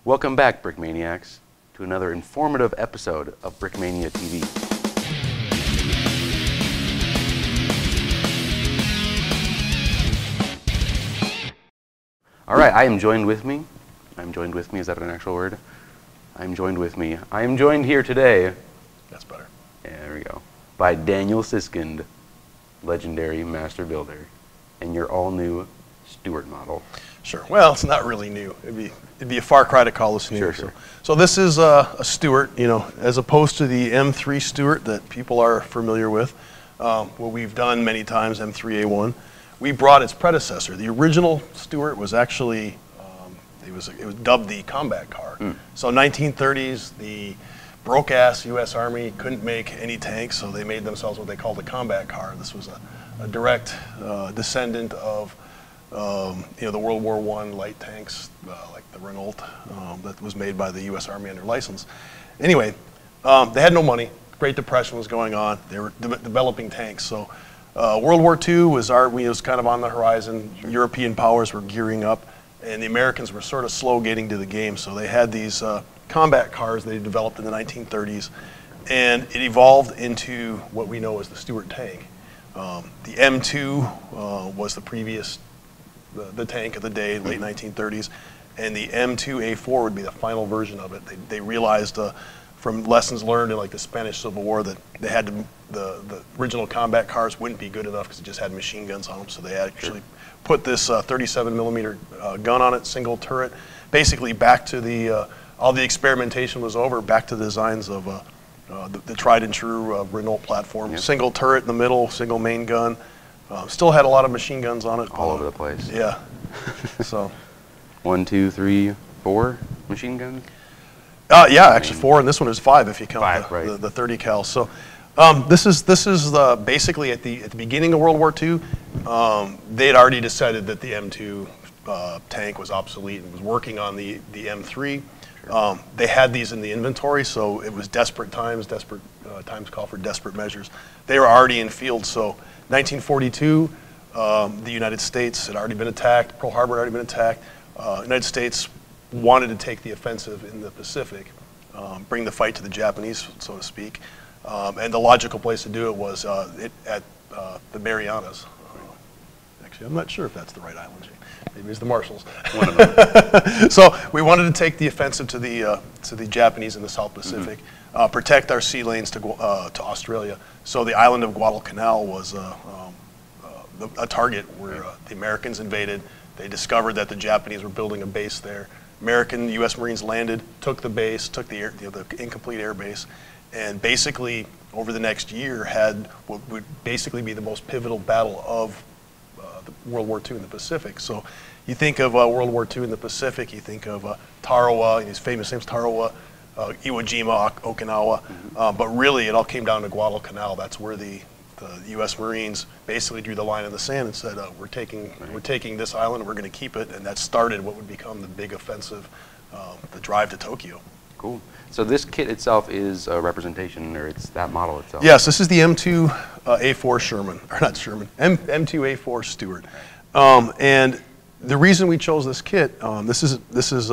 Welcome back, Brickmaniacs, to another informative episode of Brickmania TV. All right, I am joined with me. Is that an actual word? I am joined here today. That's better. Yeah, there we go. By Daniel Siskind, legendary master builder, and your all-new Stuart model. Sure. Well, it's not really new. It'd be a far cry to call this new. Sure. So this is a Stuart, as opposed to the M3 Stuart that people are familiar with. What we've done many times, M2A4. We brought its predecessor. The original Stuart was actually, it was dubbed the combat car. So 1930s, the broke-ass U.S. Army couldn't make any tanks, so they made themselves what they called a combat car. This was a direct descendant of the World War I light tanks, like the Renault, that was made by the U.S. Army under license. Anyway, they had no money. Great Depression was going on. They were developing tanks. So World War II was kind of on the horizon. European powers were gearing up, and the Americans were sort of slow getting to the game. So they had these combat cars they developed in the 1930s, and it evolved into what we know as the Stuart Tank. The M2 was the previous the tank of the day, late 1930s, and the M2A4 would be the final version of it. They realized from lessons learned in like the Spanish Civil War that they had to, the original combat cars wouldn't be good enough because it just had machine guns on them. So they actually put this 37 millimeter gun on it, single turret. Basically, back to the all the experimentation was over. Back to the designs of the tried and true Renault platform. Yep. Single turret in the middle, single main gun. Still had a lot of machine guns on it. All over the place. Yeah. So. 1, 2, 3, 4 machine guns? Yeah, actually 4, and this one is 5 if you count the 30 cal. So this is basically at the beginning of World War II. They had already decided that the M2 tank was obsolete and was working on the M3. Sure. They had these in the inventory, so it was desperate times. Desperate times call for desperate measures. They were already in field, so 1942, the United States had already been attacked. Pearl Harbor had already been attacked. United States wanted to take the offensive in the Pacific, bring the fight to the Japanese, so to speak. And the logical place to do it was at the Marianas. Actually, I'm not sure if that's the right island. Maybe it's the Marshalls. One of them. So we wanted to take the offensive to the Japanese in the South Pacific, protect our sea lanes to Australia. So the island of Guadalcanal was a target where the Americans invaded. They discovered that the Japanese were building a base there. American U.S. Marines landed, took the base, took the incomplete air base, and basically over the next year had what would basically be the most pivotal battle of World War II in the Pacific. So you think of World War II in the Pacific, you think of Tarawa, his famous names Tarawa, Iwo Jima, Okinawa, but really it all came down to Guadalcanal. That's where the U.S. Marines basically drew the line in the sand and said, we're taking this island, we're going to keep it, and that started what would become the big offensive, the drive to Tokyo. Cool. So this kit itself is a representation, or it's that model itself? Yes, this is the M2A4 Sherman, or not Sherman, M2A4 Stuart. And the reason we chose this kit, this is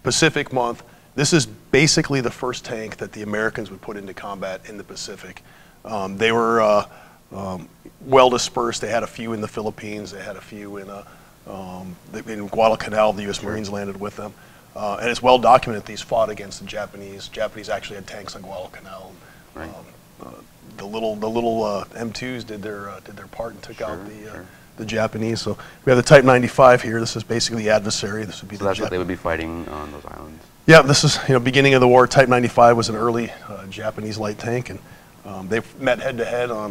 Pacific month. This is basically the first tank that the Americans would put into combat in the Pacific. They were well dispersed. They had a few in the Philippines. They had a few in Guadalcanal. The U.S. Marines landed with them. And it's well documented these fought against the Japanese. Japanese actually had tanks on Guadalcanal. Right. The little M2s did their part and took out the Japanese. So we have the Type 95 here. This is basically the adversary. This would be that's what they would be fighting on those islands. Yeah, this is beginning of the war. Type 95 was an early Japanese light tank, and they met head to head on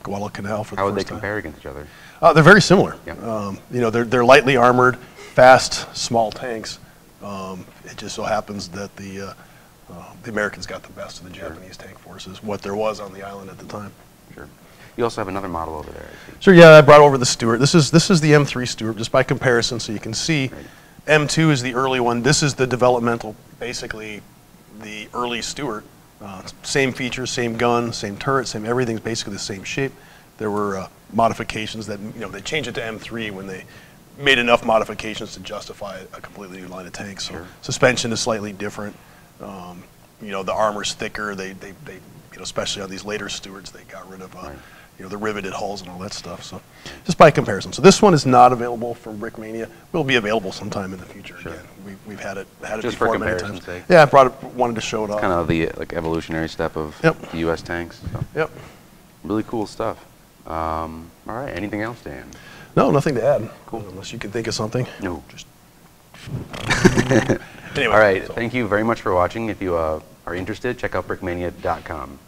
Guadalcanal for the first time. How would they compare against each other? They're very similar. Yeah. They're lightly armored, fast, small tanks. It just so happens that the Americans got the best of the Japanese tank forces, what there was on the island at the time. Sure. You also have another model over there, I see. Sure, yeah, I brought over the Stuart. This is the M3 Stuart, just by comparison, so you can see. Right. M2 is the early one. This is the developmental, basically the early Stuart. Same features, same gun, same turret, same everything's basically the same shape. There were modifications that they changed it to M3 when made enough modifications to justify a completely new line of tanks. So suspension is slightly different. You know, the armor's thicker. They you know, especially on these later Stuarts, they got rid of you know, the riveted hulls and all that stuff. So just by comparison. So this one is not available from Brickmania. Will be available sometime in the future. Again, we've had it just before for many times. sake. Yeah, I wanted to show it off. Kind of the like evolutionary step of the U.S. tanks. So. Yep. Really cool stuff. All right. Anything else, Dan? No, nothing to add. Cool. Unless you can think of something. No. Just. Anyway, all right. So. Thank you very much for watching. If you are interested, check out brickmania.com.